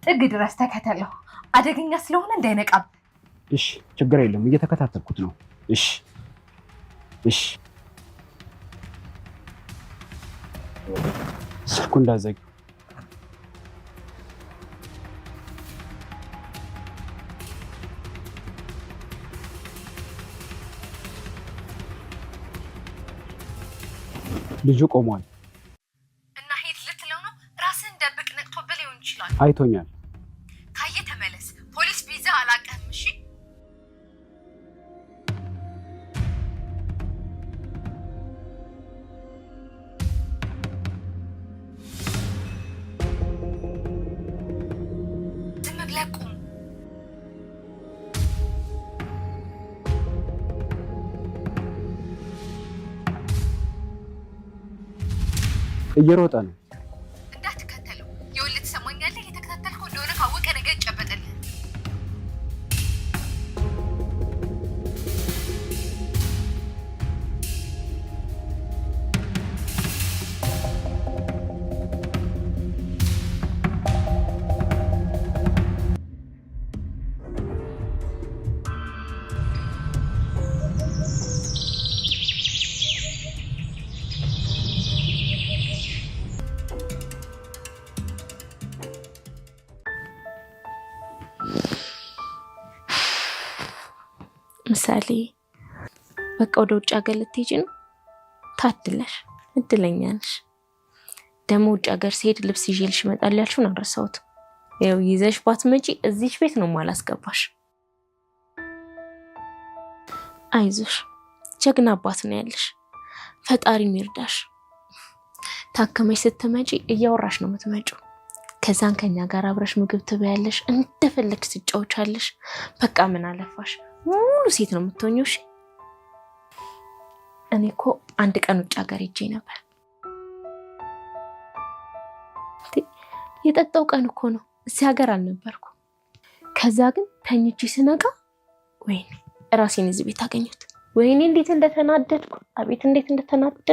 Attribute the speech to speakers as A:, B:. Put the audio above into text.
A: ጥግ ድረስ ተከተለው አደገኛ ስለሆነ እንዳይነቃብ
B: እሺ ችግር የለም እየተከታተልኩት ነው እሺ እሺ ስልኩ እንዳዘጊ ልጁ ቆሟል
A: እና ሄድ ልትለው ነው ራስን ደብቅ ነቅቶብህ ሊሆን ይችላል
B: አይቶኛል
A: ካየ ተመለስ ፖሊስ ቢዛ አላቀህም እሺ ዝም ብለህ ቁም
B: እየሮጠ ነው
A: እንዳትከተለው የወልት ሰሞኛለህ የተከታተልከው እንደሆነ ካወቀ ነገር ጨበጠልህ ምሳሌ በቃ ወደ ውጭ ሀገር ልትሄጂ ነው ታድለሽ እድለኛ ነሽ ደግሞ ውጭ ሀገር ሲሄድ ልብስ ይዤልሽ እመጣለሁ ያልሽውን አልረሳሁትም ያው ይዘሽ ባትመጪ እዚች ቤት ነው ማላስገባሽ አይዞሽ ጀግና አባት ነው ያለሽ ፈጣሪ ይርዳሽ ታከመሽ ስትመጪ እያወራሽ ነው የምትመጪው ከዛን ከኛ ጋር አብረሽ ምግብ ትበያለሽ እንደፈለግሽ ትጫወቻለሽ በቃ ምን አለፋሽ ሙሉ ሴት ነው የምትሆኚው እሺ እኔ እኮ አንድ ቀን ውጭ ሀገር ሄጄ ነበር የጠጣው ቀን እኮ ነው እዚህ ሀገር አልነበርኩ ከዛ ግን ተኝቼ ስነቃ ወይኔ ራሴን እዚህ ቤት አገኘሁት ወይኔ እንዴት እንደተናደድኩ አቤት እንዴት እንደተናደድኩ